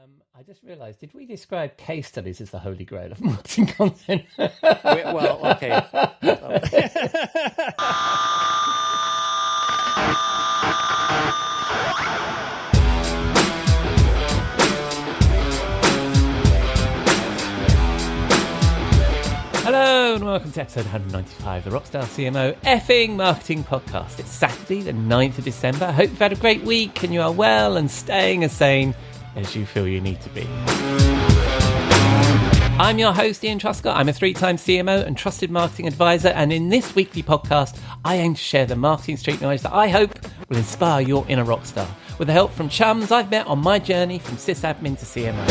I just realised, did we describe case studies as the holy grail of marketing content? Well, okay. Hello and welcome to episode 195 of the Rockstar CMO effing marketing podcast. It's Saturday, the 9th of December. I hope you've had a great week and you are well and staying as sane as you feel you need to be. I'm your host, Ian Truscott. I'm a 3-time CMO and trusted marketing advisor, and in this weekly podcast, I aim to share the marketing street knowledge that I hope will inspire your inner rockstar, with the help from chums I've met on my journey from sysadmin to CMO.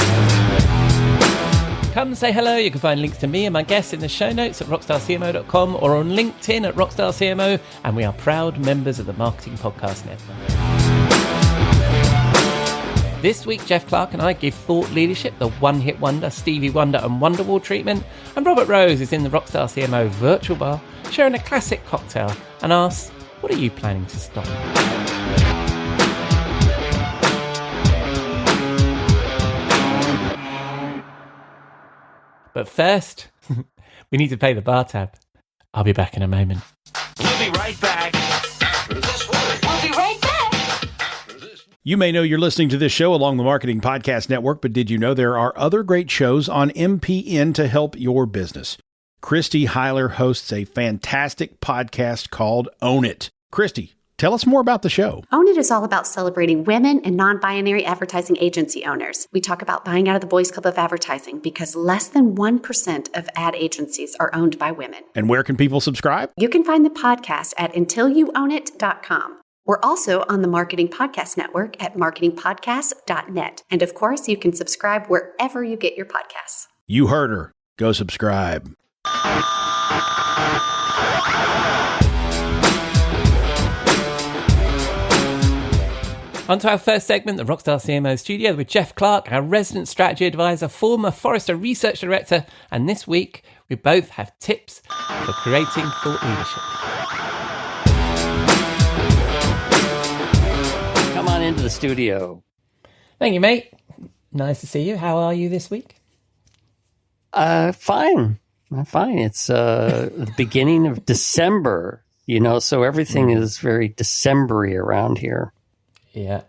Come say hello. You can find links to me and my guests in the show notes at rockstarcmo.com or on LinkedIn at Rockstar CMO, and we are proud members of the Marketing Podcast Network. This week, Jeff Clark and I give thought leadership the one-hit wonder, Stevie Wonder and Wonderwall treatment, and Robert Rose is in the Rockstar CMO virtual bar sharing a classic cocktail and asks, what are you planning to stop? But first, we need to pay the bar tab. I'll be back in a moment. We'll be right back. We'll be right back. You may know you're listening to this show along the Marketing Podcast Network, but did you know there are other great shows on MPN to help your business? Christy Heiler hosts a fantastic podcast called Own It. Christy, tell us more about the show. Own It is all about celebrating women and non-binary advertising agency owners. We talk about buying out of the Boys Club of Advertising because less than 1% of ad agencies are owned by women. And where can people subscribe? You can find the podcast at untilyouownit.com. We're also on the Marketing Podcast Network at marketingpodcast.net. And of course, you can subscribe wherever you get your podcasts. You heard her. Go subscribe. On to our first segment, the Rockstar CMO studio with Jeff Clark, our resident strategy advisor, former Forrester research director, and this week we both have tips for creating thought leadership. Come on into the studio. Thank you, mate. Nice to see you. How are you this week? Fine. I'm fine. It's the beginning of December, so everything is very December-y around here. Yeah.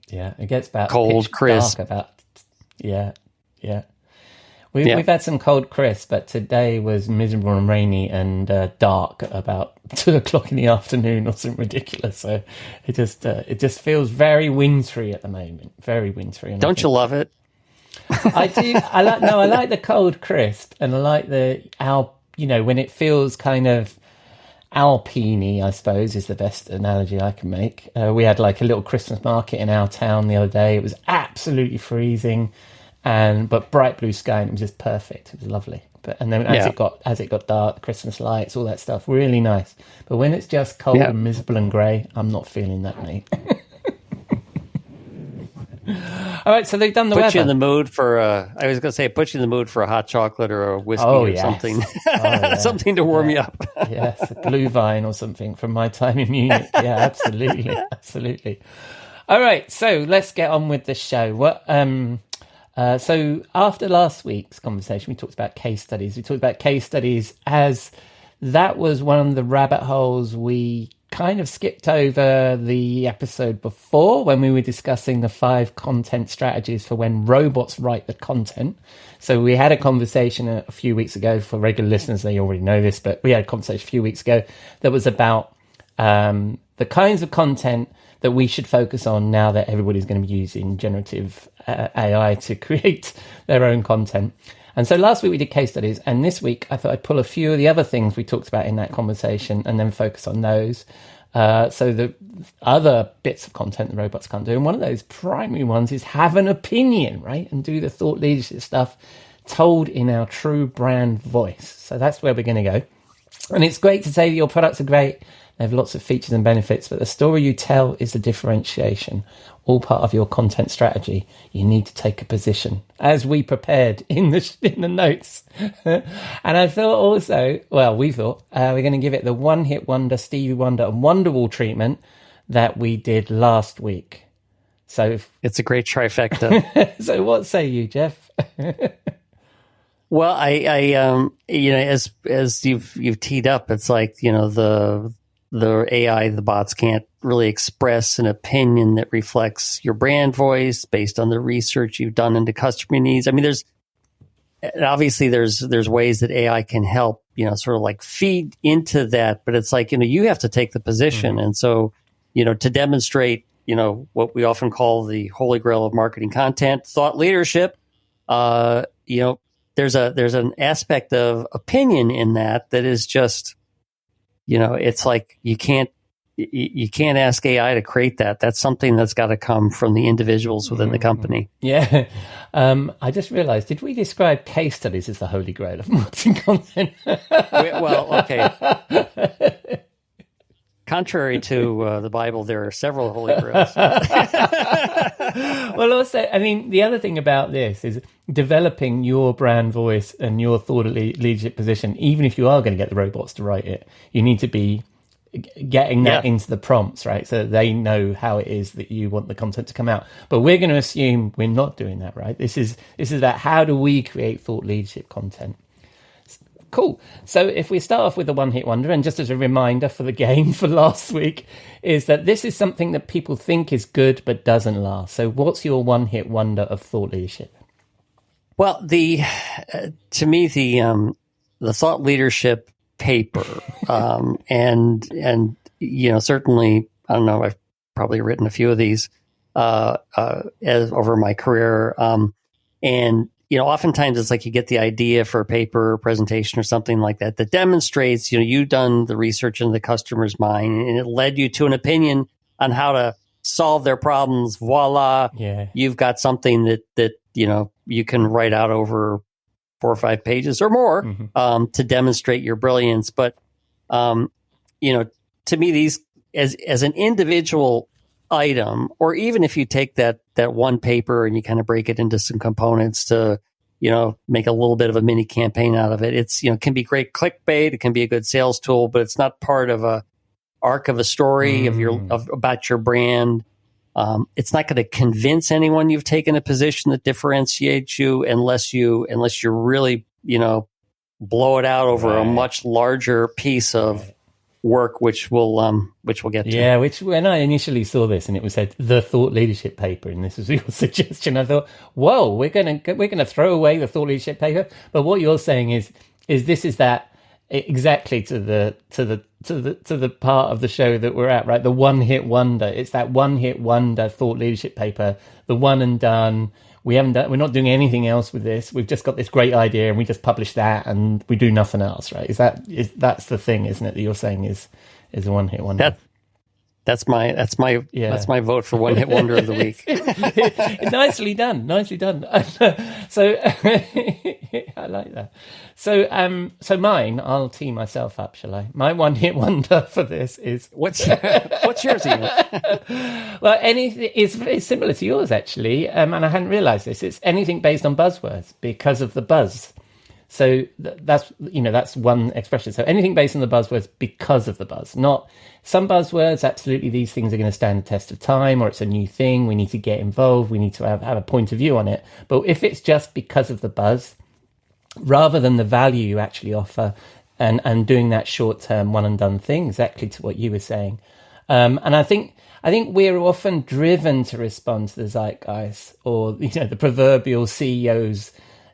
It gets about cold, crisp. Yeah. We've had some cold, crisp, but today was miserable and rainy and dark about 2:00 in the afternoon or something ridiculous. So it just feels very wintry at the moment. Very wintry. And Don't you love it? I do. I like the cold, crisp, and I like when it feels kind of alpine-y, I suppose, is the best analogy I can make. We had like a little Christmas market in our town the other day. It was absolutely freezing, but bright blue sky, and it was just perfect. It was lovely. And then as it got dark, the Christmas lights, all that stuff, really nice. But when it's just cold and miserable and grey, I'm not feeling that, mate. All right, so they've done the weather. Put you in the mood for I was going to say, put you in the mood for a hot chocolate or a whiskey or something. Something to warm you up. Yes, blue vine or something from my time in Munich. Yeah, absolutely. All right, so let's get on with the show. So after last week's conversation, we talked about case studies. We talked about case studies as that was one of the rabbit holes we kind of skipped over the episode before when we were discussing the 5 content strategies for when robots write the content. So we had a conversation a few weeks ago. For regular listeners, they already know this, but we had a conversation a few weeks ago that was about the kinds of content that we should focus on now that everybody's going to be using generative AI to create their own content. And so last week we did case studies, and this week I thought I'd pull a few of the other things we talked about in that conversation and then focus on those. So the other bits of content the robots can't do, and one of those primary ones is have an opinion, right? And do the thought leadership stuff told in our true brand voice. So that's where we're going to go. And it's great to say that your products are great. They have lots of features and benefits, but the story you tell is the differentiation. All part of your content strategy. You need to take a position, as we prepared in the notes. And I thought also, we thought we're going to give it the one-hit wonder, Stevie Wonder and Wonderwall treatment that we did last week. So, it's a great trifecta. so what say you, Jeff? Well, I as you've teed up, it's like, the AI, the bots can't really express an opinion that reflects your brand voice based on the research you've done into customer needs. I mean, there's ways that AI can help, sort of like feed into that, but it's like, you have to take the position. And so, to demonstrate, what we often call the holy grail of marketing content, thought leadership, there's an aspect of opinion in that is just, it's like you can't ask AI to create that. That's something that's got to come from the individuals within the company. Yeah. I just realized, did we describe case studies as the holy grail of marketing content? Well, okay. Contrary to the Bible, there are several holy grails. Well, also, I mean, the other thing about this is developing your brand voice and your thought leadership position. Even if you are going to get the robots to write it, you need to be getting that into the prompts, right? So they know how it is that you want the content to come out. But we're going to assume we're not doing that, right? This is about how do we create thought leadership content. Cool. So if we start off with the one-hit wonder, and just as a reminder for the game for last week, is that this is something that people think is good but doesn't last. So what's your one-hit wonder of thought leadership? Well, to me, the thought leadership paper, and certainly, I don't know, I've probably written a few of these over my career, and oftentimes it's like you get the idea for a paper or presentation or something like that demonstrates, you've done the research into the customer's mind and it led you to an opinion on how to solve their problems. Voila. Yeah. You've got something that you can write out over 4 or 5 pages or more, to demonstrate your brilliance. But, to me, these as an individual item, or even if you take that one paper and you kind of break it into some components to, make a little bit of a mini campaign out of it, it's, can be great clickbait. It can be a good sales tool, but it's not part of a arc of a story about your brand. It's not going to convince anyone you've taken a position that differentiates you unless you really, blow it out over a much larger piece of work, which we'll get to. Yeah, which when I initially saw this and it was said the thought leadership paper, and this was your suggestion, I thought, whoa, we're gonna throw away the thought leadership paper. But what you're saying is this is that exactly to the part of the show that we're at, right? The one hit wonder. It's that one hit wonder thought leadership paper, the one and done. We're not doing anything else with this. We've just got this great idea and we just publish that and we do nothing else, right? That's the thing, isn't it? That you're saying is a one hit wonder. That's my vote for one hit wonder of the week. Nicely done. So I like that. So mine, I'll tee myself up, shall I? My one hit wonder for this is what's yours, Ian? Well, anything is similar to yours actually, and I hadn't realised this. It's anything based on buzzwords because of the buzz. So that's one expression. So anything based on the buzzwords because of the buzz. Not some buzzwords, absolutely these things are going to stand the test of time, or it's a new thing, we need to get involved, we need to have a point of view on it. But if it's just because of the buzz, rather than the value you actually offer and doing that short-term one-and-done thing, exactly to what you were saying. And I think we're often driven to respond to the zeitgeist or, the proverbial CEO's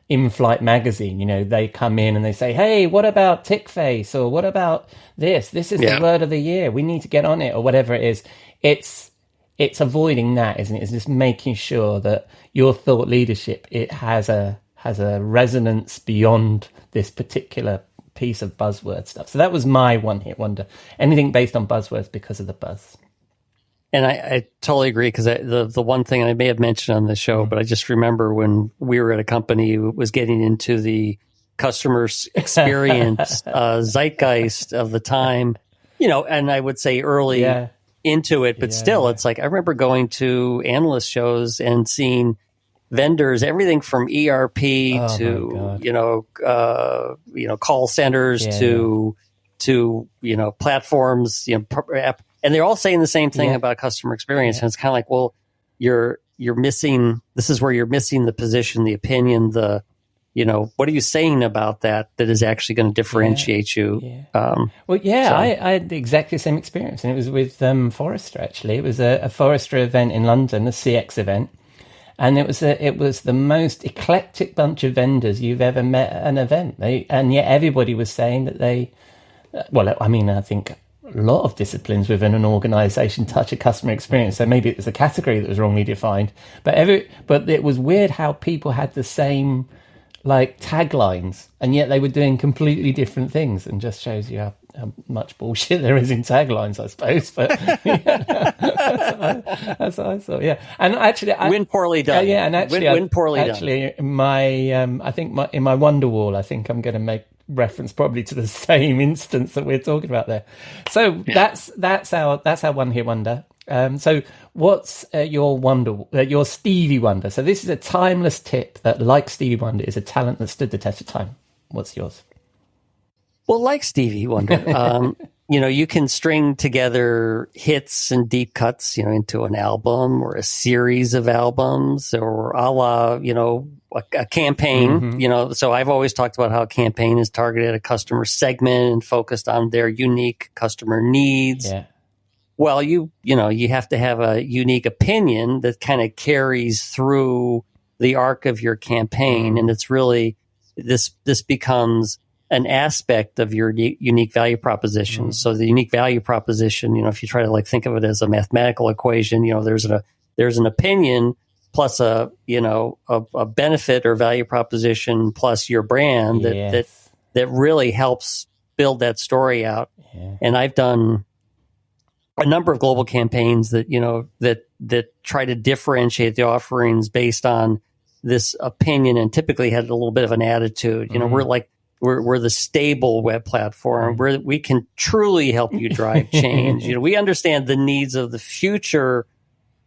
in-flight magazine. They come in and they say, hey, what about tick face? Or what about this? This is the word of the year. We need to get on it, or whatever it is. It's avoiding that, isn't it? It's just making sure that your thought leadership, it has a resonance beyond this particular piece of buzzword stuff. So that was my one hit wonder. Anything based on buzzwords because of the buzz. And I totally agree, because the one thing I may have mentioned on the show, but I just remember when we were at a company who was getting into the customer experience zeitgeist of the time, and I would say early into it, but still, it's like I remember going to analyst shows and seeing vendors, everything from ERP to call centers to platforms, and they're all saying the same thing about customer experience. And it's kind of like, well, you're missing. This is where you're missing the position, the opinion, what are you saying about that is actually going to differentiate you? Yeah. I had exactly the same experience, and it was with Forrester. Actually, it was a Forrester event in London, a CX event, and it was the most eclectic bunch of vendors you've ever met at an event. And yet everybody was saying that I think a lot of disciplines within an organization touch a customer experience. So maybe it was a category that was wrongly defined, but it was weird how people had the same taglines, and yet they were doing completely different things, and just shows you how much bullshit there is in taglines, I suppose. But that's what I thought. Yeah, and actually, win poorly done. Yeah, and actually, win poorly done. Actually, in my in my Wonderwall, I think I'm going to make reference probably to the same instance that we're talking about there. So that's our one hit wonder. So what's your Stevie Wonder? So this is a timeless tip that, like Stevie Wonder, is a talent that stood the test of time. What's yours? Well, like Stevie Wonder, you can string together hits and deep cuts, into an album or a series of albums, or a la, a campaign, Mm-hmm. So I've always talked about how a campaign is targeted at a customer segment and focused on their unique customer needs. Yeah. Well, you have to have a unique opinion that kind of carries through the arc of your campaign. And it's really, this becomes an aspect of your unique value proposition. So the unique value proposition, if you try to think of it as a mathematical equation, there's an opinion plus a benefit or value proposition plus your brand that really helps build that story out. Yeah. And I've done a number of global campaigns that that try to differentiate the offerings based on this opinion, and typically had a little bit of an attitude. We're the stable web platform where we can truly help you drive change. We understand the needs of the future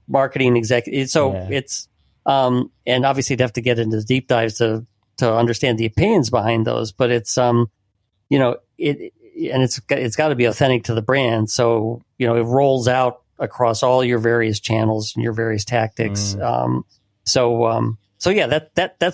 marketing executive. So it's and obviously you'd have to get into the deep dives to understand the opinions behind those, but it's it's got to be authentic to the brand. So, it rolls out across all your various channels and your various tactics. That's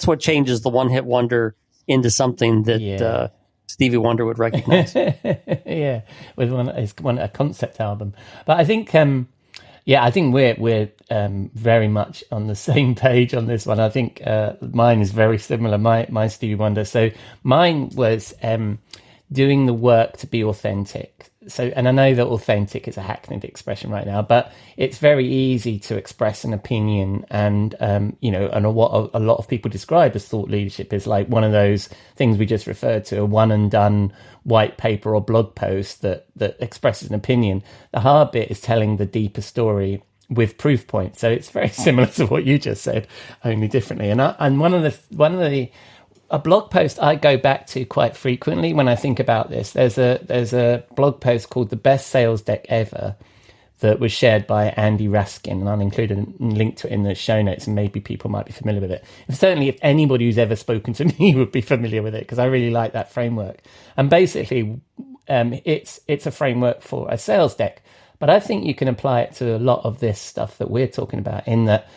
what changes the one hit wonder into something that Stevie Wonder would recognize. Yeah, with a concept album. But I think, I think we're very much on the same page on this one. I think mine is very similar. My Stevie Wonder. So mine was doing the work to be authentic. So, and I know that authentic is a hackneyed expression right now, but it's very easy to express an opinion. And, and what a lot of people describe as thought leadership is like one of those things we just referred to, a one and done white paper or blog post that expresses an opinion. The hard bit is telling the deeper story with proof points. So it's very similar to what you just said, only differently. And one of the a blog post I go back to quite frequently when I think about this. There's a blog post called The Best Sales Deck Ever that was shared by Andy Raskin, and I'll include a link to it in the show notes, and maybe people might be familiar with it. Certainly, if anybody who's ever spoken to me would be familiar with it, because I really like that framework. And basically, it's a framework for a sales deck, but I think you can apply it to a lot of this stuff that we're talking about, in that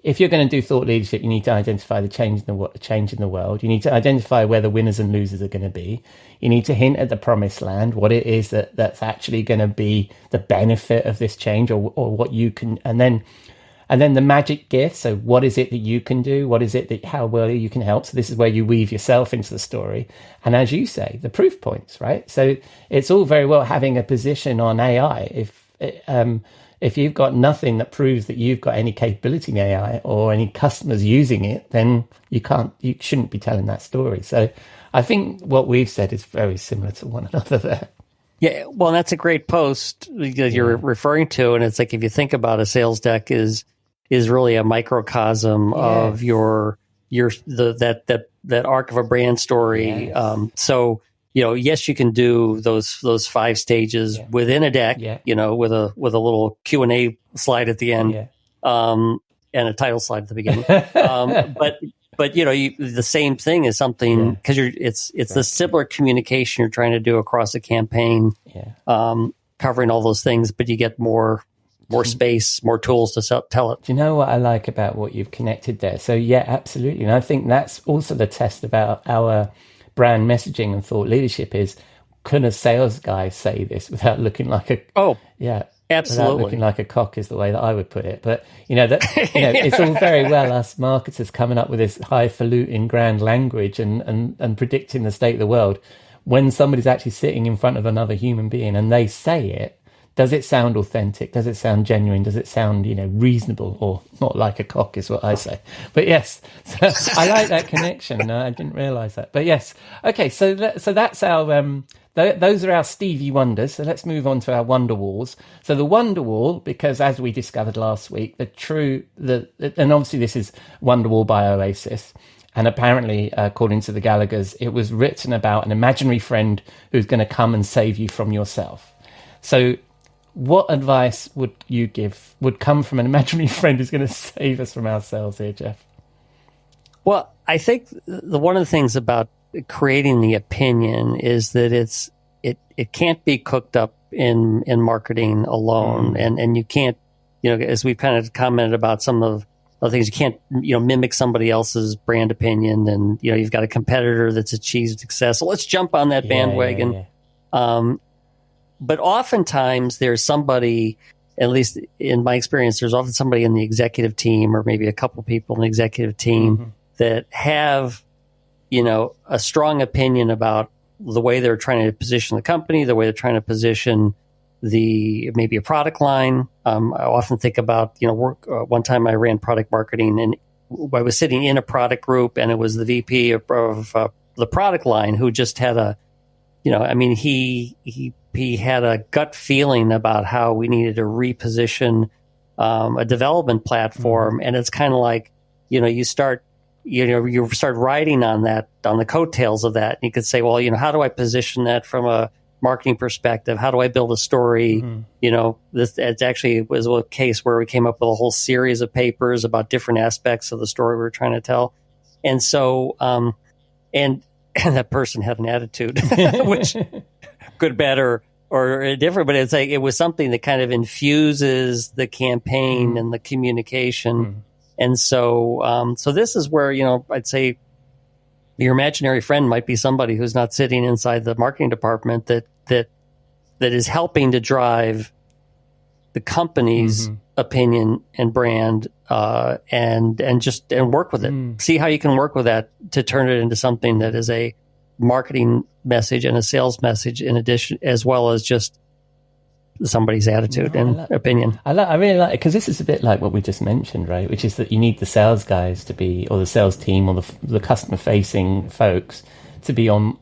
if you're going to do thought leadership, you need to identify the change in the world. You need to identify where the winners and losers are going to be. You need to hint at the promised land, what it is that's actually going to be the benefit of this change, or what you can, and then the magic gift. So what is it that you can do? What is it that, how well you can help? So this is where you weave yourself into the story. And as you say, the proof points, right? So it's all very well having a position on AI. If you've got nothing that proves that you've got any capability in AI or any customers using it, then you shouldn't be telling that story. So I think what we've said is very similar to one another there. Yeah, well, that's a great post that you're referring to, and it's like, if you think about a sales deck is really a microcosm of that arc of a brand story. Yes. So, yes, you can do those 5 stages within a deck, with a little Q&A slide at the end, and a title slide at the beginning. But the same thing is something, because it's the similar communication you're trying to do across a campaign, covering all those things, but you get more more space, more tools to tell it. Do you know what I like about what you've connected there? So yeah, absolutely. And I think that's also the test about our brand messaging and thought leadership is, can a sales guy say this without looking like a... Oh, yeah. absolutely. Without looking like a cock is the way that I would put it. But, it's all very well us marketers coming up with this highfalutin grand language and predicting the state of the world. When somebody's actually sitting in front of another human being and they say it, does it sound authentic? Does it sound genuine? Does it sound, reasonable, or not like a cock is what I say? But yes, so I like that connection. No, I didn't realize that. But yes. Okay. So that's our, those are our Stevie Wonders. So let's move on to our Wonder Walls. So the Wonder Wall, because as we discovered last week, and obviously this is Wonder Wall by Oasis. And apparently, according to the Gallaghers, it was written about an imaginary friend who's going to come and save you from yourself. So what advice would you give would come from an imaginary friend who's going to save us from ourselves here, Jeff? Well, I think one of the things about creating the opinion is that it can't be cooked up in marketing alone. And you can't, as we've kind of commented about some of the things, you can't, mimic somebody else's brand opinion. And, you've got a competitor that's achieved success. So let's jump on that bandwagon. Yeah. But oftentimes there's somebody, at least in my experience, there's often somebody in the executive team or maybe a couple people in the executive team that have, a strong opinion about the way they're trying to position the company, the way they're trying to position maybe a product line. I often think about, one time I ran product marketing and I was sitting in a product group and it was the VP of the product line who just had he had a gut feeling about how we needed to reposition a development platform. And it's kind of like, you start riding on the coattails of that. And you could say, well, how do I position that from a marketing perspective? How do I build a story? It actually was a case where we came up with a whole series of papers about different aspects of the story we were trying to tell. And so, and that person had an attitude, which good, bad, or different, but it's like, it was something that kind of infuses the campaign and the communication. And so, so this is where, I'd say your imaginary friend might be somebody who's not sitting inside the marketing department that is helping to drive the company's opinion and brand, and work with it. See how you can work with that to turn it into something that is a marketing message and a sales message in addition, as well as just somebody's attitude and opinion. I really like it because this is a bit like what we just mentioned, right? Which is that you need the sales guys to be, or the sales team, or the customer facing folks to be on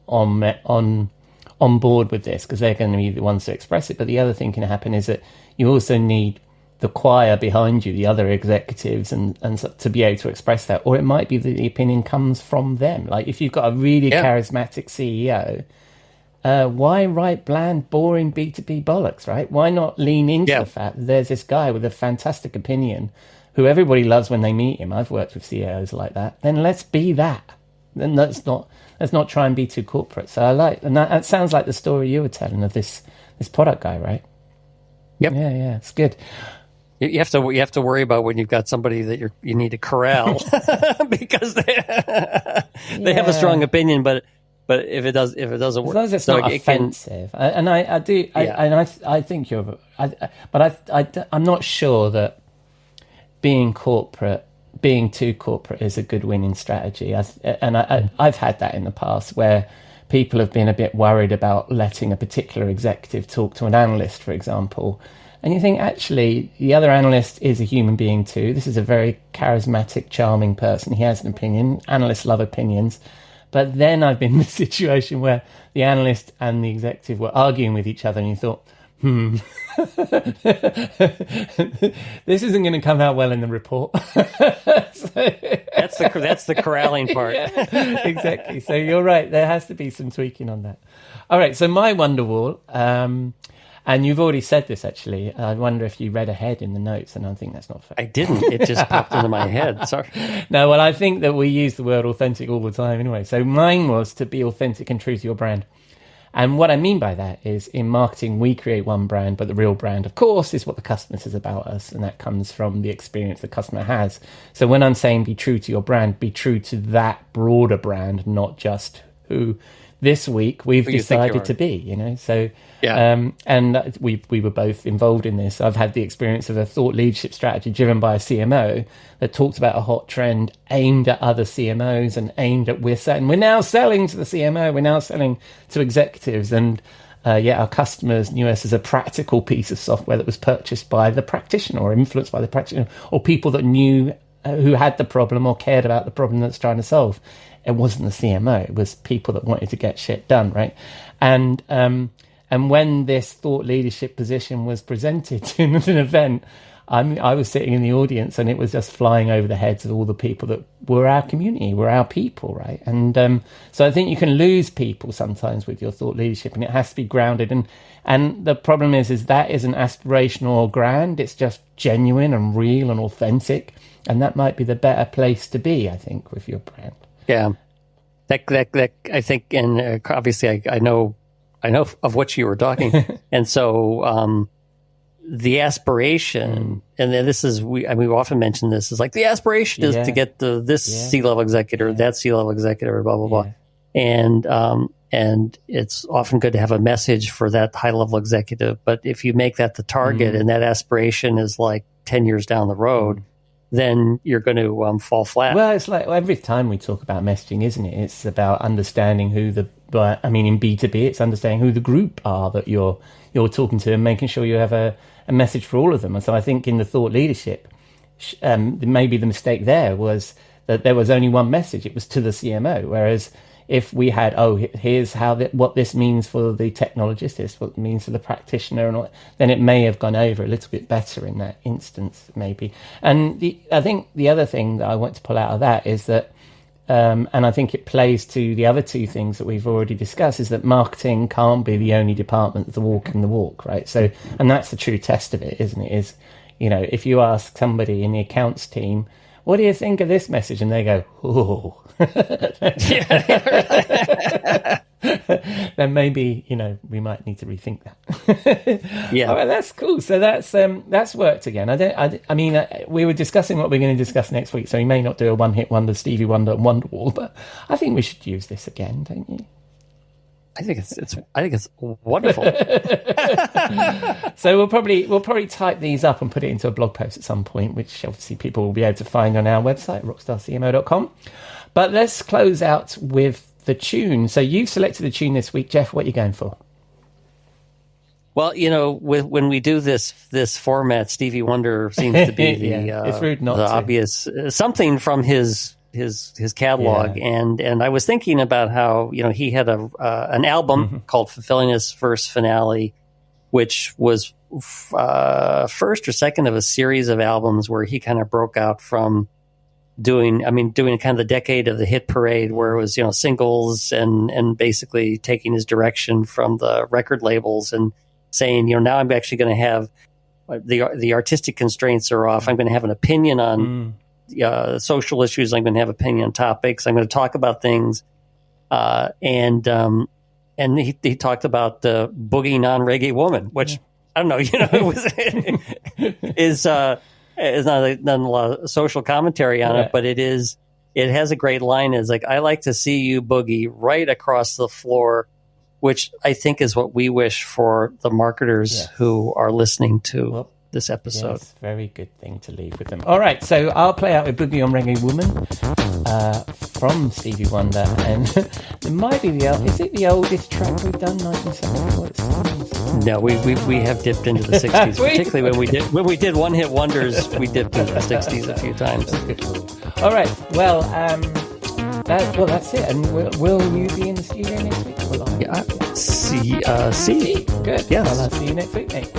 board with this, because they're going to be the ones to express it. But the other thing can happen is that you also need the choir behind you, the other executives, and to be able to express that. Or it might be that the opinion comes from them. Like if you've got a really charismatic CEO, why write bland, boring B2B bollocks, right? Why not lean into the fact that there's this guy with a fantastic opinion who everybody loves when they meet him? I've worked with CEOs like that. Then let's be that. Then let's not try and be too corporate. So I like, and that sounds like the story you were telling of this product guy, right? Yep. Yeah, it's good. You have to worry about when you've got somebody that you need to corral because they have a strong opinion, but if it doesn't work, as long as it's not offensive, I think you're, but I'm not sure that being too corporate is a good winning strategy. I've had that in the past where people have been a bit worried about letting a particular executive talk to an analyst, for example. And you think, actually, the other analyst is a human being too. This is a very charismatic, charming person. He has an opinion. Analysts love opinions. But then I've been in a situation where the analyst and the executive were arguing with each other, and you thought, this isn't going to come out well in the report. That's the corralling part. Yeah, exactly. So you're right. There has to be some tweaking on that. All right. So my wonder wall, and you've already said this, actually. I wonder if you read ahead in the notes, and I think that's not fair. I didn't. It just popped into my head. Sorry. No, well, I think that we use the word authentic all the time anyway. So mine was to be authentic and true to your brand. And what I mean by that is in marketing, we create one brand, but the real brand, of course, is what the customer says about us. And that comes from the experience the customer has. So when I'm saying be true to your brand, be true to that broader brand, not just who this week we've decided to be, you know. So and we were both involved in this. I've had the experience of a thought leadership strategy driven by a CMO that talked about a hot trend aimed at other CMOs and aimed at we're now selling to the CMO, we're now selling to executives, and our customers knew us as a practical piece of software that was purchased by the practitioner or influenced by the practitioner or people that knew who had the problem or cared about the problem that's trying to solve. It wasn't the CMO, it was people that wanted to get shit done, right? And when this thought leadership position was presented in an event, I was sitting in the audience and it was just flying over the heads of all the people that were our community, were our people, right? And so I think you can lose people sometimes with your thought leadership, and it has to be grounded. And the problem is that isn't aspirational or grand, it's just genuine and real and authentic. And that might be the better place to be, I think, with your brand. Yeah, that I think, and obviously I know of what you were talking, and so the aspiration, and then this is we often mention this is like the aspiration is to get this C-level executive, that C-level executive, blah blah blah, and it's often good to have a message for that high-level executive. But if you make that the target, and that aspiration is like 10 years down the road, then you're going to fall flat. Well, it's like every time we talk about messaging, isn't it? It's about understanding who in B2B, it's understanding who the group are that you're talking to and making sure you have a message for all of them. And so I think in the thought leadership, maybe the mistake there was that there was only one message. It was to the CMO. Whereas if we had, here's what this means for the technologist, this what it means for the practitioner, and all, then it may have gone over a little bit better in that instance, maybe. And I think the other thing that I want to pull out of that is that, and I think it plays to the other two things that we've already discussed, is that marketing can't be the only department that's walking the walk, right? So, and that's the true test of it, isn't it? Is, you know, if you ask somebody in the accounts team, what do you think of this message? And they go, oh. Then maybe, you know, we might need to rethink that. Yeah. All right, that's cool. So that's worked again. I mean, we were discussing what we're going to discuss next week, so we may not do a one-hit wonder, Stevie Wonder and Wonderwall, but I think we should use this again, don't you? I think it's wonderful. So we'll probably type these up and put it into a blog post at some point, which obviously people will be able to find on our website, rockstarcmo.com. But let's close out with the tune. So you've selected the tune this week, Jeff. What are you going for? Well, you know, when we do this format, Stevie Wonder seems to be it's rude not the to. obvious something from his catalog, and I was thinking about how, you know, he had an album called Fulfilling His First Finale, which was first or second of a series of albums where he kind of broke out from doing kind of the decade of the hit parade, where it was, you know, singles and basically taking his direction from the record labels and saying, you know, now I'm actually going to have the artistic constraints are off. I'm going to have an opinion on social issues. I'm going to have opinion on topics. I'm going to talk about things. And he talked about the boogie non-reggae woman, which I don't know, you know, is not a lot of social commentary on it, but it has a great line. It's like, I like to see you boogie right across the floor, which I think is what we wish for the marketers who are listening to this episode. Yes, very good thing to leave with them. All right, so I'll play out with Boogie on Reggae Woman from Stevie Wonder, and it might be is it the oldest track we've done, 1974? No, we have dipped into the 60s, particularly when we did one hit wonders. We dipped into the 60s a few times. All right, well, that's it. And will you be in the studio next week? See. Good. Yes. Well, I'll see you next week, mate.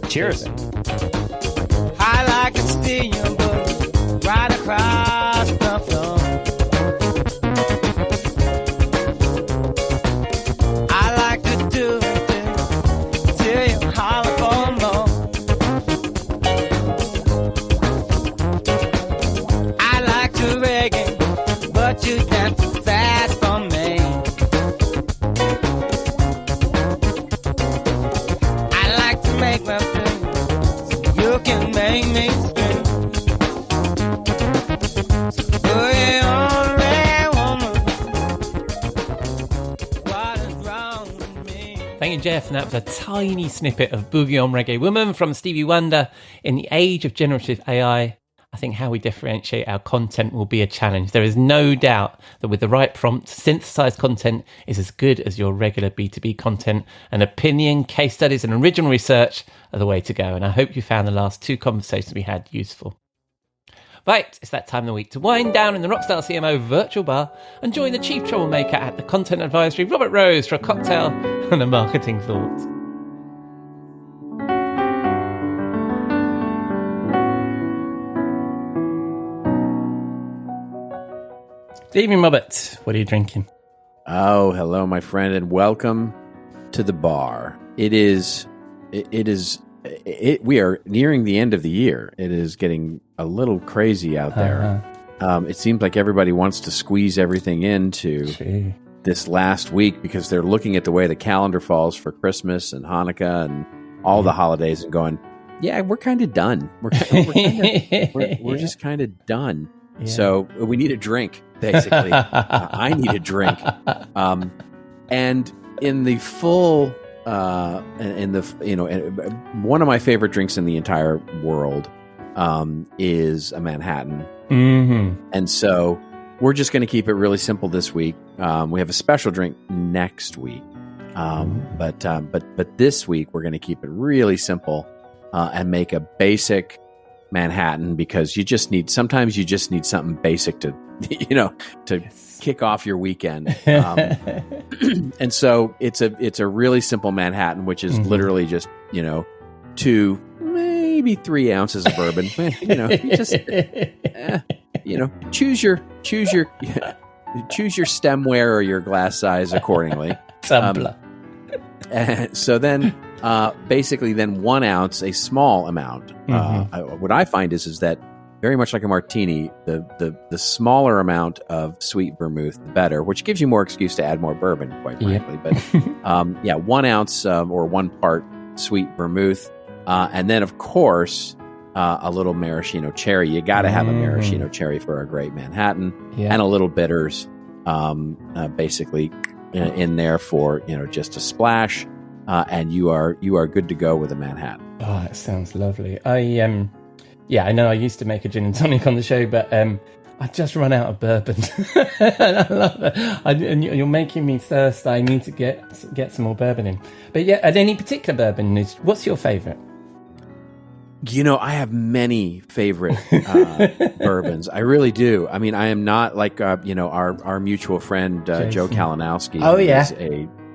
Cheers. I like to see you go right across the floor. I like to do it till you holler for more. I like to reggae, but you dance too fast for me. Tony and Jeff, and that was a tiny snippet of Boogie on Reggae Woman from Stevie Wonder. In the age of generative AI, I think how we differentiate our content will be a challenge. There is no doubt that with the right prompt, synthesized content is as good as your regular B2B content, and opinion, case studies, and original research are the way to go. And I hope you found the last 2 conversations we had useful. Right, it's that time of the week to wind down in the Rockstar CMO virtual bar and join the chief troublemaker at the Content Advisory, Robert Rose, for a cocktail and a marketing thought. Good evening, Robert. What are you drinking? Oh, hello, my friend, and welcome to the bar. We are nearing the end of the year. It is getting a little crazy out there. It seems like everybody wants to squeeze everything into this last week because they're looking at the way the calendar falls for Christmas and Hanukkah and all the holidays and going, yeah, we're kind of done. We're just kind of done. Yeah. So we need a drink, basically. I need a drink. And in the full, one of my favorite drinks in the entire world is a Manhattan. Mm-hmm. And so we're just going to keep it really simple this week. We have a special drink next week. But this week we're going to keep it really simple and make a basic Manhattan, because sometimes you just need something basic to kick off your weekend. And so it's a really simple Manhattan, which is literally just 2, maybe 3 ounces of bourbon. Choose your stemware or your glass size accordingly. Tumbler. So then, basically, 1 ounce, a small amount. What I find is that very much like a martini, the smaller amount of sweet vermouth, the better, which gives you more excuse to add more bourbon, quite frankly. But 1 ounce or 1 part sweet vermouth, and then of course a little maraschino cherry. You got to have a maraschino cherry for a great Manhattan, and a little bitters, basically in there for just a splash, and you are good to go with a Manhattan. Oh, that sounds lovely. I know I used to make a gin and tonic on the show, but I've just run out of bourbon. And I love it. And you're making me thirsty. I need to get some more bourbon in. But yeah, at any particular bourbon, what's your favorite? I have many favorite bourbons. I really do. I mean, I am not like our mutual friend Joe Kalinowski. Oh yeah,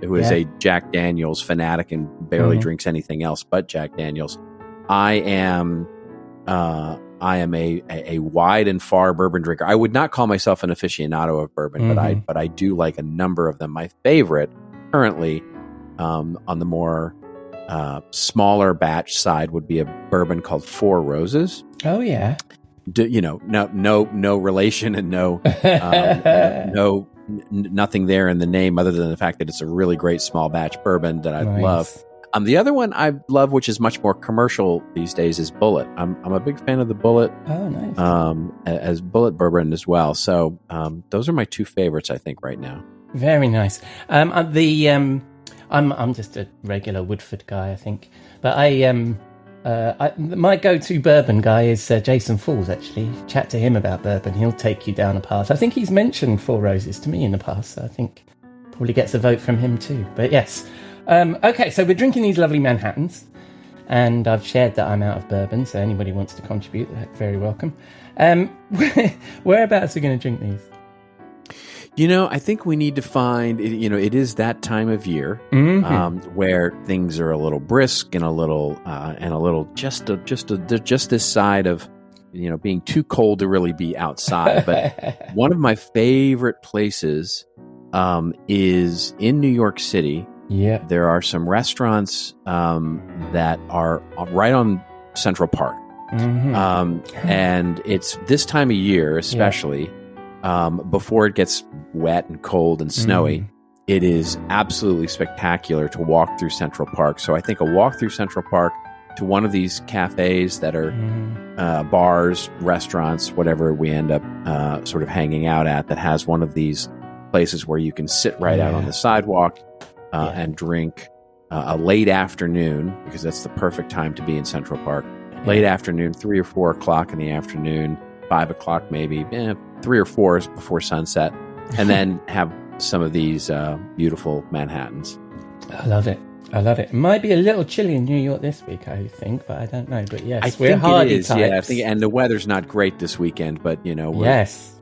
who is a Jack Daniels fanatic and barely drinks anything else but Jack Daniels. I am a wide and far bourbon drinker. I would not call myself an aficionado of bourbon, but I do like a number of them. My favorite currently, on the more smaller batch side, would be a bourbon called Four Roses. Oh yeah. No relation and nothing there in the name other than the fact that it's a really great small batch bourbon that I love. The other one I love, which is much more commercial these days, is Bullet. I'm a big fan of the Bullet. Oh, nice. As Bullet bourbon as well. So those are my 2 favorites, I think, right now. Very nice. I'm just a regular Woodford guy, I think. But my go-to bourbon guy is Jason Falls, actually. Chat to him about bourbon. He'll take you down a path. I think he's mentioned Four Roses to me in the past, so I think probably gets a vote from him too. But yes. Okay, so we're drinking these lovely Manhattans, and I've shared that I'm out of bourbon, so anybody wants to contribute, they're very welcome. Whereabouts are we going to drink these? I think we need to find, it is that time of year where things are a little brisk and a little just this side of, being too cold to really be outside. But one of my favorite places is in New York City. Yeah, there are some restaurants that are right on Central Park, and it's this time of year, especially before it gets wet and cold and snowy. It is absolutely spectacular to walk through Central Park. So I think a walk through Central Park to one of these cafes that are bars, restaurants, whatever we end up sort of hanging out at, that has one of these places where you can sit right out on the sidewalk and drink a late afternoon, because that's the perfect time to be in Central Park. Late afternoon, 3 or 4 o'clock in the afternoon, 5 o'clock maybe, 3 or 4 is before sunset, and then have some of these beautiful Manhattans. I love it. It might be a little chilly in New York this week, I think, but I don't know. But yes, we're hardy types. Yeah, I think, and the weather's not great this weekend, but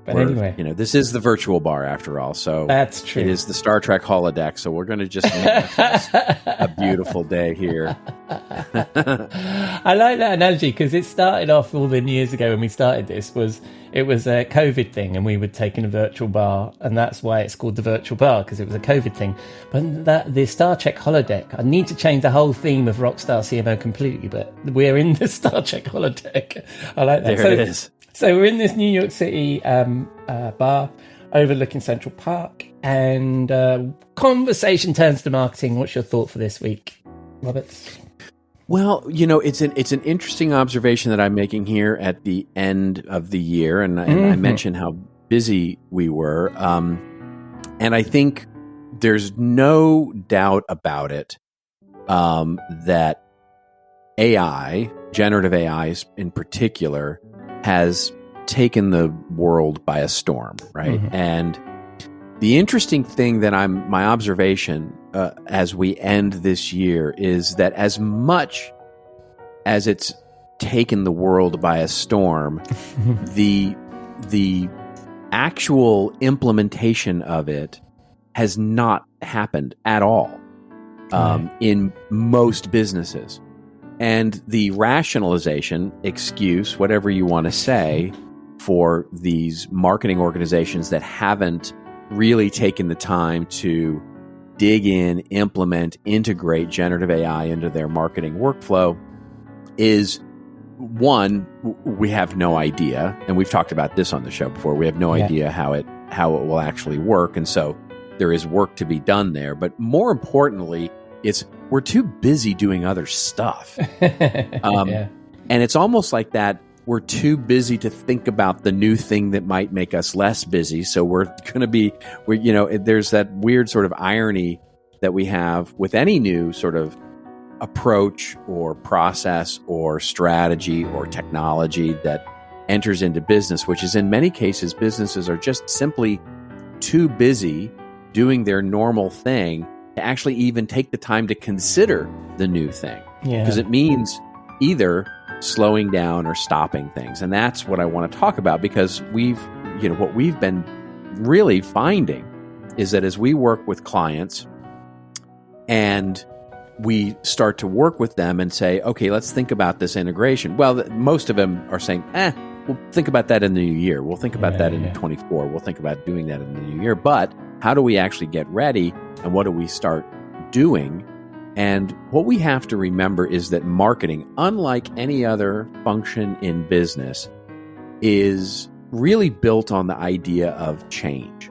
but anyway, this is the virtual bar after all, so that's true. It is the Star Trek holodeck, so we're going to just manifest a beautiful day here. I like that analogy because it started off all the years ago when we started this. It was a COVID thing, and we were taking a virtual bar, and that's why it's called the virtual bar, because it was a COVID thing. But the Star Trek holodeck, I need to change the whole theme of Rockstar CMO completely, but we're in the Star Trek holodeck. I like that. There it is. So we're in this New York City bar overlooking Central Park, and conversation turns to marketing. What's your thought for this week, Roberts? Well, it's an interesting observation that I'm making here at the end of the year, and I mentioned how busy we were, and I think there's no doubt about it that AI, generative AI in particular, has taken the world by a storm, right? And the interesting thing that my observation as we end this year is that as much as it's taken the world by a storm, the actual implementation of it has not happened at all in most businesses. And the rationalization, excuse, whatever you want to say, for these marketing organizations that haven't really taken the time to dig in, implement, integrate generative AI into their marketing workflow is, one, we have no idea, and we've talked about this on the show before. We have no idea how it will actually work, and so there is work to be done there. But more importantly, we're too busy doing other stuff. And it's almost like that we're too busy to think about the new thing that might make us less busy. So we're going to be, there's that weird sort of irony that we have with any new sort of approach or process or strategy or technology that enters into business, which is in many cases, businesses are just simply too busy doing their normal thing to actually even take the time to consider the new thing. Because it means either slowing down or stopping things. And that's what I want to talk about, because what we've been really finding is that as we work with clients and we start to work with them and say, okay, let's think about this integration. Well, most of them are saying, we'll think about that in the new year. We'll think about that in 24. We'll think about doing that in the new year. But how do we actually get ready, and what do we start doing? And what we have to remember is that marketing, unlike any other function in business, is really built on the idea of change.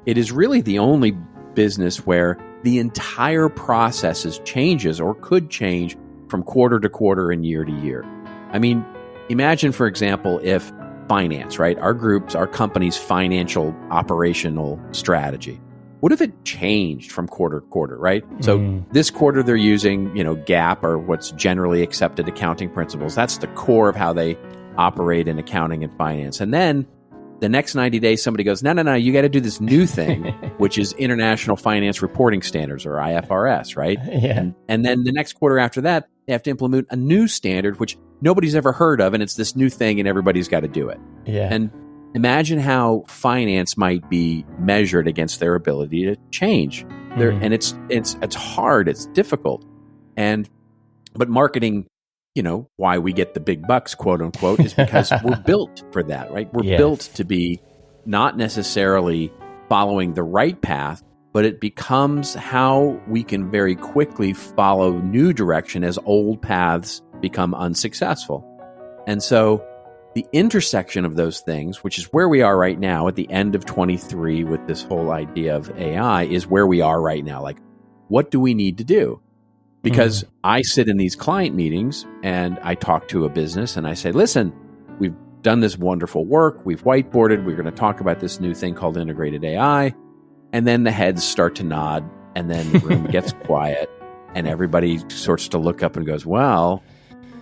It is really the only business where the entire process changes or could change from quarter to quarter and year to year. I mean, imagine, for example, if finance, right? Our company's financial operational strategy. What if it changed from quarter to quarter, right? So this quarter they're using, GAAP, or what's generally accepted accounting principles. That's the core of how they operate in accounting and finance. And then the next 90 days, somebody goes, no, you got to do this new thing, which is International Finance Reporting Standards, or IFRS, right? Yeah. And then the next quarter after that, they have to implement a new standard, which nobody's ever heard of, and it's this new thing, and everybody's got to do it. Yeah. And imagine how finance might be measured against their ability to change. And it's hard, it's difficult. But marketing, why we get the big bucks, quote unquote, is because we're built for that, right? We're built to be not necessarily following the right path, but it becomes how we can very quickly follow new direction as old paths become unsuccessful. And so the intersection of those things, which is where we are right now at the end of 23 with this whole idea of AI, is where we are right now. Like, what do we need to do? Because I sit in these client meetings and I talk to a business and I say, listen, we've done this wonderful work. We've whiteboarded. We're going to talk about this new thing called integrated AI. And then the heads start to nod, and then the room gets quiet. And everybody starts to look up and goes, well,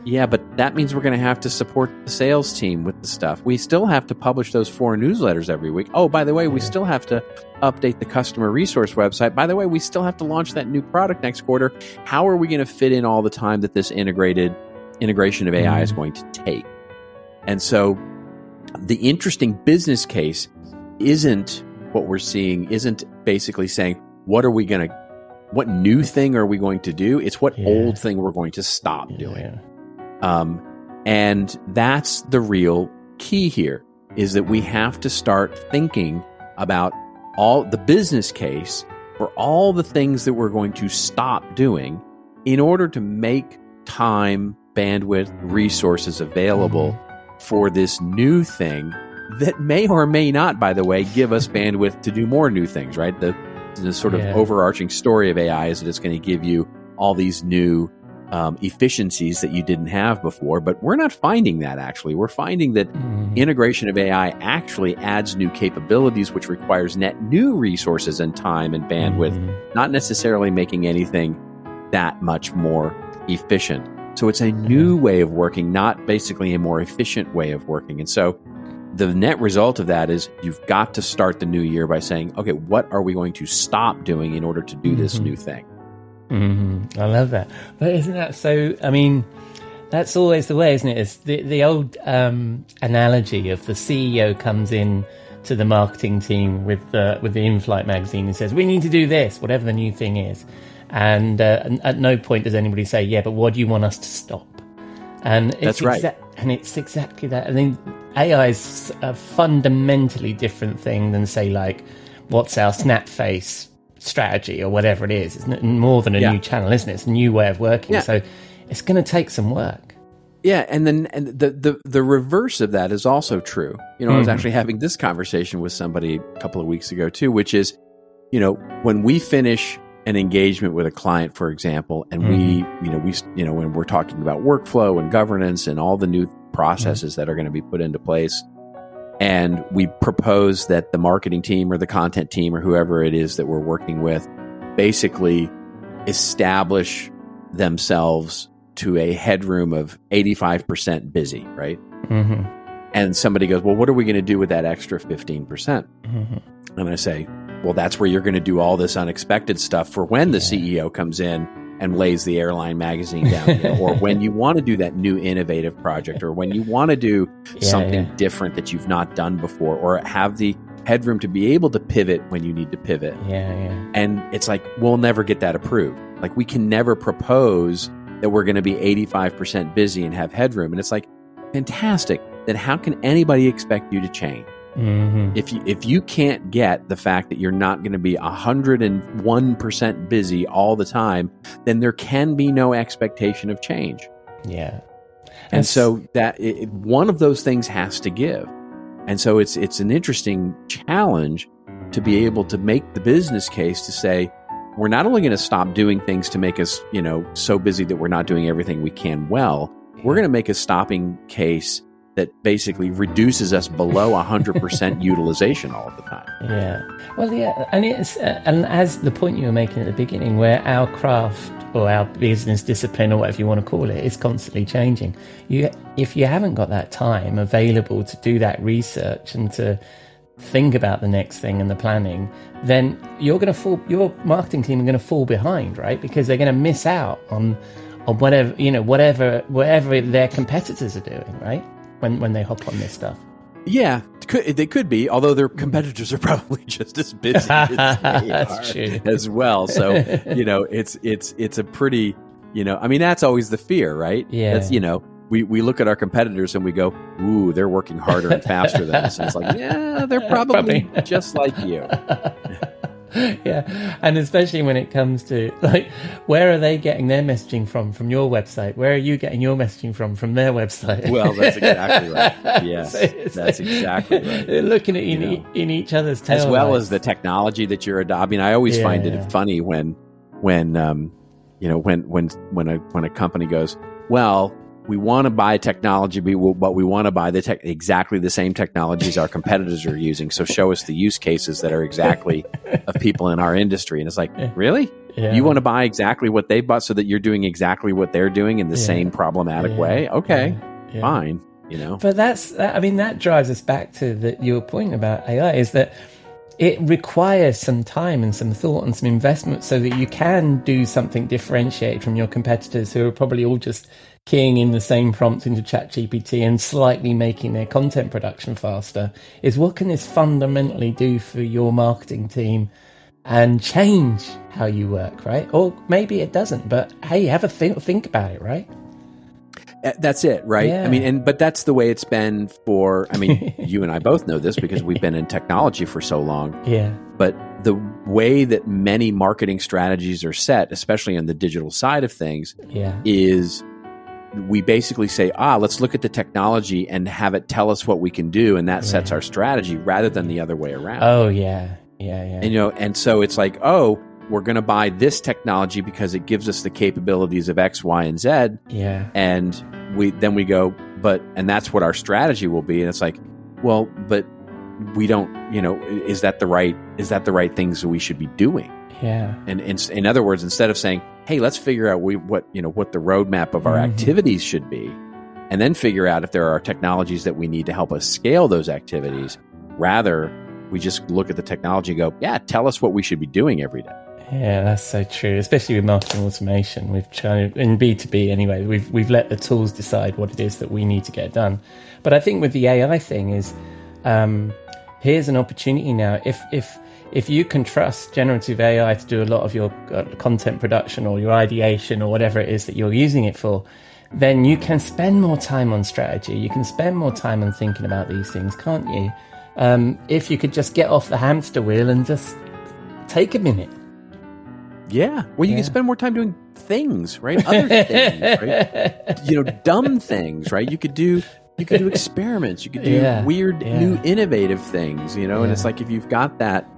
yeah, but that means we're going to have to support the sales team with the stuff. We still have to publish those 4 newsletters every week. Oh, by the way, we still have to update the customer resource website. By the way, we still have to launch that new product next quarter. How are we going to fit in all the time that this integration of AI is going to take? And so the interesting business case isn't what we're seeing, isn't basically saying, what new thing are we going to do? It's what old thing we're going to stop doing. And that's the real key here, is that we have to start thinking about all the business case for all the things that we're going to stop doing in order to make time, bandwidth, resources available for this new thing that may or may not, by the way, give us bandwidth to do more new things, right? The sort of overarching story of AI is that it's going to give you all these new efficiencies that you didn't have before, but we're not finding that, actually. We're finding that integration of AI actually adds new capabilities, which requires net new resources and time and bandwidth, not necessarily making anything that much more efficient. So it's a new way of working, not basically a more efficient way of working. And so the net result of that is you've got to start the new year by saying, okay, what are we going to stop doing in order to do this new thing? I love that. But isn't that so? I mean, that's always the way, isn't it? It's the old analogy of the CEO comes in to the marketing team with the in-flight magazine and says, we need to do this, whatever the new thing is. And at no point does anybody say, yeah, but what do you want us to stop? And that's right. And it's exactly that. I mean, AI is a fundamentally different thing than, say, like, what's our snap face strategy or whatever it is. It's more than a new channel, isn't it? It's a new way of working. So it's going to take some work. Yeah, and then the reverse of that is also true. You know, I was actually having this conversation with somebody a couple of weeks ago too, which is, you know, when we finish an engagement with a client, for example, and we when we're talking about workflow and governance and all the new processes that are going to be put into place, and we propose that the marketing team or the content team or whoever it is that we're working with basically establish themselves to a headroom of 85% busy, right? And somebody goes, well, what are we going to do with that extra 15%? And I say, well, that's where you're going to do all this unexpected stuff for when the CEO comes in and lays the airline magazine down, you know, or when you want to do that new innovative project, or when you want to do something different that you've not done before, or have the headroom to be able to pivot when you need to pivot. And it's like, we'll never get that approved. Like, we can never propose that we're going to be 85% busy and have headroom. And it's like, fantastic. Then how can anybody expect you to change? If you can't get the fact that you're not going to be 101% busy all the time, then there can be no expectation of change. And so that one of those things has to give. And so it's an interesting challenge to be able to make the business case to say, we're not only going to stop doing things to make us, you know, so busy that we're not doing everything we can well, we're going to make a stopping case that basically reduces us below 100% utilization all the time. And it's and as the point you were making at the beginning, where our craft or our business discipline or whatever you want to call it is constantly changing. If you haven't got that time available to do that research and to think about the next thing and the planning, then you're going to fall. Your marketing team are going to fall behind, right? Because they're going to miss out on whatever, you know, whatever their competitors are doing, right? When they hop on this stuff. Yeah, they could be, although their competitors are probably just as busy as they are as well. So, you know, it's a pretty, you know, I mean, that's always the fear, right? That's, you know, we look at our competitors and we go, ooh, they're working harder and faster than us. And it's like, yeah, they're probably just like you. And especially when it comes to, like, where are they getting their messaging from your website? Where are you getting your messaging from their website? Well, that's exactly right. Yes, that's exactly right. They're looking at in each other's tail, as well as the technology that you're adopting. I always find it funny when you know, when a company goes, well, we want to buy technology, but we want to buy exactly the same technologies our competitors are using. So show us the use cases that are exactly of people in our industry. And it's like, really? Yeah. You want to buy exactly what they bought so that you're doing exactly what they're doing in the same problematic way? Okay, fine. But that drives us back to your point about AI, is that it requires some time and some thought and some investment so that you can do something differentiated from your competitors who are probably all just keying in the same prompts into ChatGPT and slightly making their content production faster. Is what can this fundamentally do for your marketing team and change how you work, right? Or maybe it doesn't, but hey, have a think about it, right? That's it, right? Yeah. I mean, but that's the way it's been for, you and I both know this because we've been in technology for so long. Yeah. But the way that many marketing strategies are set, especially on the digital side of things, is we basically say, let's look at the technology and have it tell us what we can do. And that sets our strategy rather than the other way around. Oh, yeah. Yeah. And, and so it's like, we're going to buy this technology because it gives us the capabilities of X, Y, and Z. Yeah. And we go, and that's what our strategy will be. And it's like, well, but we don't, is that the right things we should be doing? Yeah. And in other words, instead of saying, hey, let's figure out what the roadmap of our activities should be, and then figure out if there are technologies that we need to help us scale those activities, rather we just look at the technology and go, tell us what we should be doing every day. Yeah, that's so true, especially with marketing automation. We've tried, in B2B anyway, we've let the tools decide what it is that we need to get done. But I think with the AI thing is, here's an opportunity now. If you can trust generative AI to do a lot of your content production or your ideation or whatever it is that you're using it for, then you can spend more time on strategy. You can spend more time on thinking about these things, can't you? If you could just get off the hamster wheel and just take a minute. Yeah. Well, you can spend more time doing things, right? Other things, right? Dumb things, right? You could do experiments. You could do weird, new, innovative things, and it's like if you've got that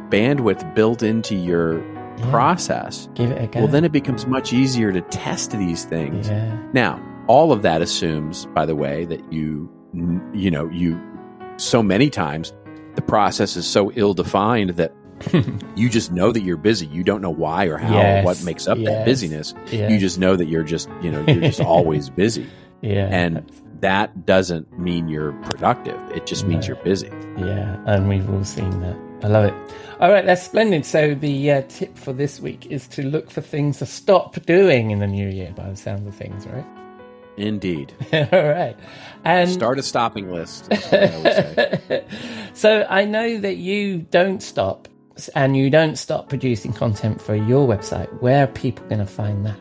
bandwidth built into your process, give it a go. Well, then it becomes much easier to test these things. Yeah. Now, all of that assumes, by the way, that you so many times the process is so ill-defined that you just know that you're busy. You don't know why or how or what makes up that busyness. You just know that you're just always busy. Yeah. And that doesn't mean you're productive. It just means you're busy. Yeah. And we've all seen that. I love it. All right. That's splendid. So the tip for this week is to look for things to stop doing in the new year, by the sound of things, right? Indeed. All right. And start a stopping list. That's what I always say. So I know that you don't stop. And you don't stop producing content for your website. Where are people going to find that?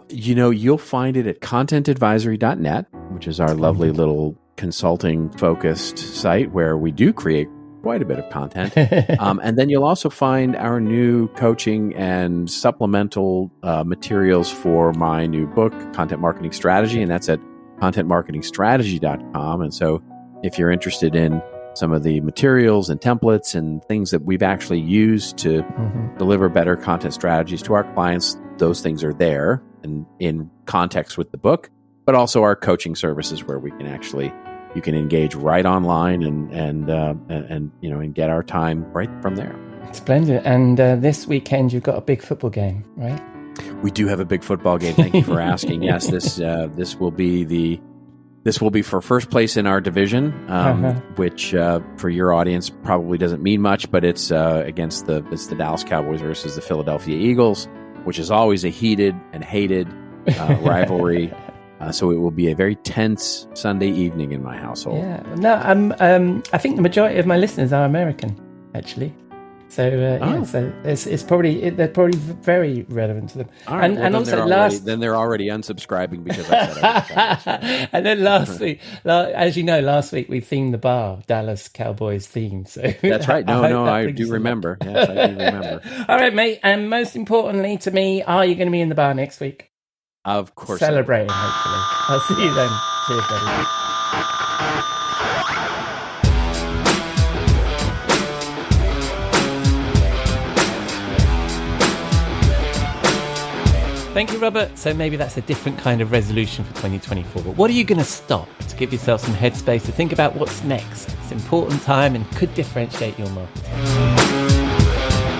You'll find it at contentadvisory.net, which is our lovely little consulting focused site where we do create quite a bit of content. And then you'll also find our new coaching and supplemental materials for my new book, Content Marketing Strategy, and that's at contentmarketingstrategy.com. And so if you're interested in some of the materials and templates and things that we've actually used to deliver better content strategies to our clients, those things are there and in context with the book, but also our coaching services where we can you can engage right online and get our time right from there. Splendid. And this weekend you've got a big football game, right? We do have a big football game. Thank you for asking. Yes, this will be for first place in our division, which for your audience probably doesn't mean much, but it's against the Dallas Cowboys versus the Philadelphia Eagles, which is always a heated and hated rivalry. So it will be a very tense Sunday evening in my household. Yeah, no, I think the majority of my listeners are American, actually. So so it's probably they're probably very relevant to them. Right, and also then they're already unsubscribing because I said it. And then last week, as you know, last week we themed the bar Dallas Cowboys theme. So that's right. I do remember. Yes, I do remember. All right, mate. And most importantly to me, are you going to be in the bar next week? Of course. Celebrating, hopefully. I'll see you then. Cheers, buddy. Thank you, Robert. So maybe that's a different kind of resolution for 2024. But what are you going to stop to give yourself some headspace to think about what's next? It's an important time and could differentiate your marketing.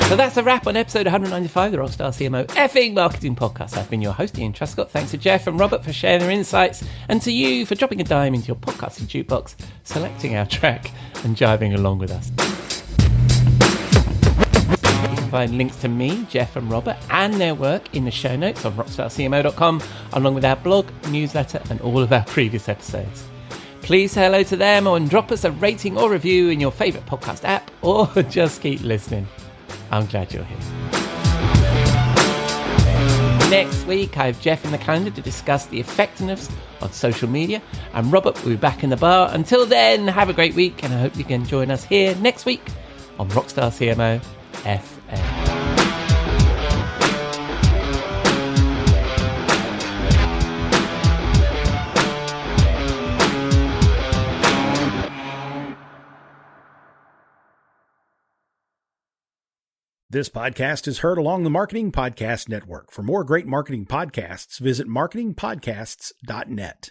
So that's a wrap on episode 195 of the Rockstar CMO effing marketing podcast. I've been your host, Ian Truscott. Thanks to Jeff and Robert for sharing their insights, and to you for dropping a dime into your podcasting jukebox, selecting our track, and jiving along with us. You can find links to me, Jeff and Robert, and their work in the show notes on rockstarcmo.com, along with our blog, newsletter, and all of our previous episodes. Please say hello to them and drop us a rating or review in your favourite podcast app, or just keep listening. I'm glad you're here. Next week, I have Jeff in the calendar to discuss the effectiveness of social media, and Robert will be back in the bar. Until then, have a great week, and I hope you can join us here next week on Rockstar CMO FM. This podcast is heard along the Marketing Podcast Network. For more great marketing podcasts, visit marketingpodcasts.net.